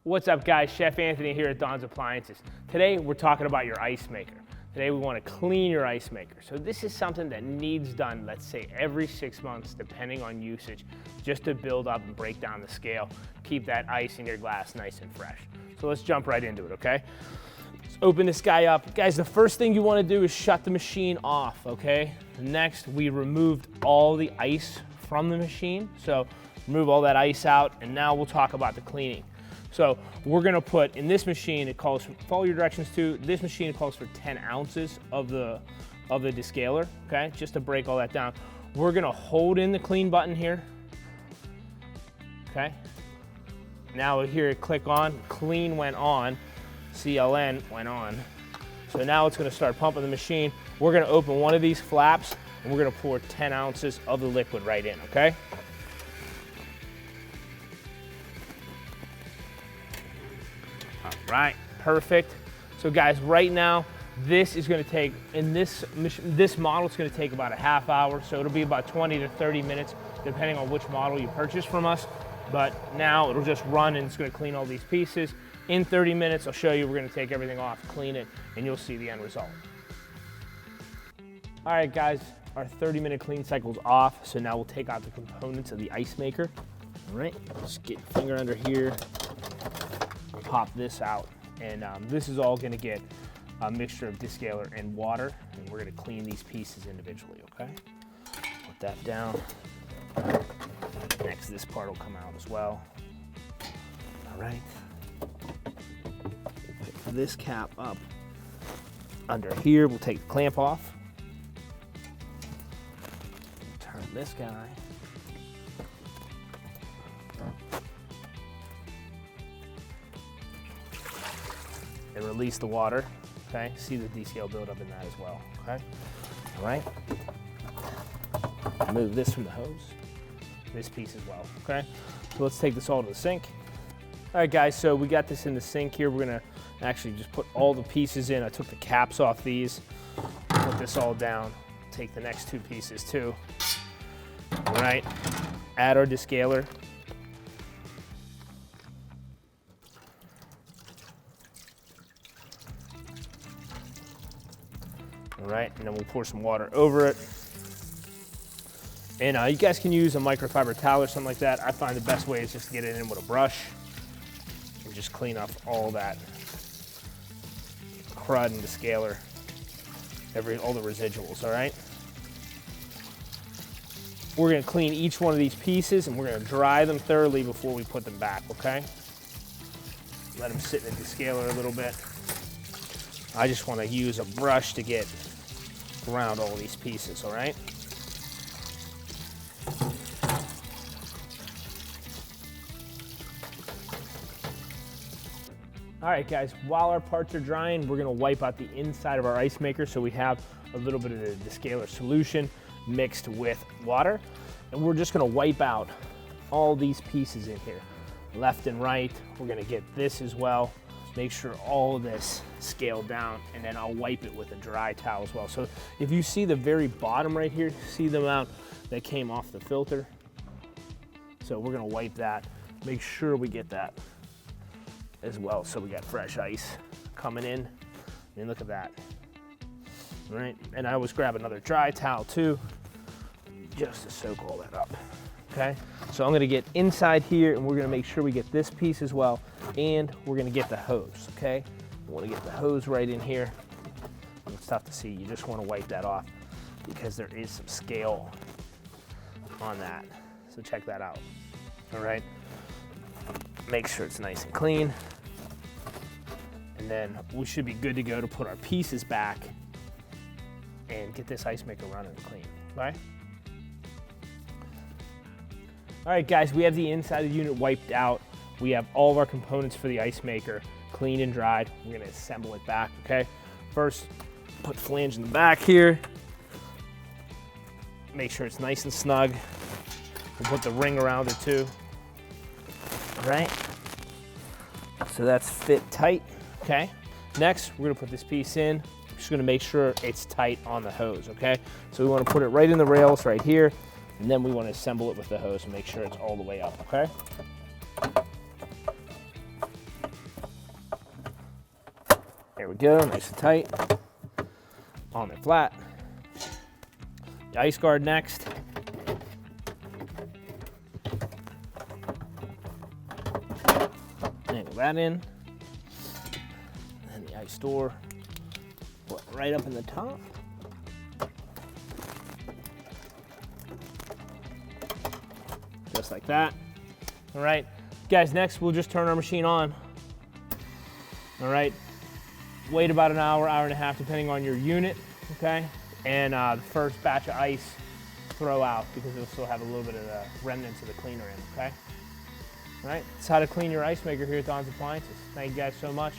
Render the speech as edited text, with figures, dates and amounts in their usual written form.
What's up guys, Chef Anthony here at Don's Appliances. Today we're talking about your ice maker. Today we want to clean your ice maker. So this is something that needs done, let's say every 6 months, depending on usage, just to build up and break down the scale, keep that ice in your glass nice and fresh. So let's jump right into it, okay? Let's open this guy up. Guys, the first thing you want to do is shut the machine off, okay? Next, we removed all the ice from the machine. So remove all that ice out, and now we'll talk about the cleaning. So we're gonna put, in this machine, it calls, follow your directions too, this machine calls for 10 ounces of the descaler, okay? Just to break all that down. We're gonna hold in the clean button here, okay? Now we hear it click on, clean went on, CLN went on. So now it's gonna start pumping the machine. We're gonna open one of these flaps and we're gonna pour 10 ounces of the liquid right in, okay? All right, perfect. So guys, right now, this is gonna take, in this model, it's gonna take about a half hour, so it'll be about 20 to 30 minutes, depending on which model you purchase from us. But now it'll just run and it's gonna clean all these pieces. In 30 minutes, I'll show you, we're gonna take everything off, clean it, and you'll see the end result. All right, guys, our 30-minute clean cycle's off, so now we'll take out the components of the ice maker. All right, just get your finger under here, pop this out, and this is all gonna get a mixture of descaler and water, and we're gonna clean these pieces individually, okay? Put that down. Next, this part will come out as well. All right. Pick this cap up under here. We'll take the clamp off. Turn this guy. And release the water, okay? See the descale buildup in that as well, okay? All right. Remove this from the hose, this piece as well, okay? So let's take this all to the sink. All right, guys, so we got this in the sink here. We're gonna actually just put all the pieces in. I took the caps off these, put this all down, take the next two pieces too. All right, add our descaler. All right, and then we'll pour some water over it. And you guys can use a microfiber towel or something like that. I find the best way is just to get it in with a brush and just clean off all that crud and descaler, all the residuals, all right? We're gonna clean each one of these pieces and we're gonna dry them thoroughly before we put them back, okay? Let them sit in the descaler a little bit. I just wanna use a brush to get around all these pieces, all right? All right, guys, while our parts are drying, we're gonna wipe out the inside of our ice maker so we have a little bit of the descaler solution mixed with water. And we're just gonna wipe out all these pieces in here, left and right. We're gonna get this as well. Make sure all of this scaled down, and then I'll wipe it with a dry towel as well. So if you see the very bottom right here, see the amount that came off the filter? So we're gonna wipe that, make sure we get that as well. So we got fresh ice coming in, and look at that. All right, and I always grab another dry towel too, just to soak all that up, okay? So I'm gonna get inside here and we're gonna make sure we get this piece as well, and we're gonna get the hose, okay? We wanna get the hose right in here. It's tough to see, you just wanna wipe that off because there is some scale on that. So check that out, all right? Make sure it's nice and clean. And then we should be good to go to put our pieces back and get this ice maker running and clean, all right? All right, guys, we have the inside of the unit wiped out. We have all of our components for the ice maker cleaned and dried. We're gonna assemble it back, okay? First, put flange in the back here. Make sure it's nice and snug. We'll put the ring around it too. All right, so that's fit tight, okay? Next, we're gonna put this piece in. Just gonna make sure it's tight on the hose, okay? So we wanna put it right in the rails right here, and then we wanna assemble it with the hose and make sure it's all the way up, okay? There we go, nice and tight. On there flat. The ice guard next. Angle that in. And the ice door right up in the top. Just like that. All right, guys, next we'll just turn our machine on. All right, wait about an hour, hour and a half, depending on your unit, okay? And the first batch of ice, throw out because it'll still have a little bit of the remnants of the cleaner in, okay? All right, that's how to clean your ice maker here at Don's Appliances. Thank you guys so much.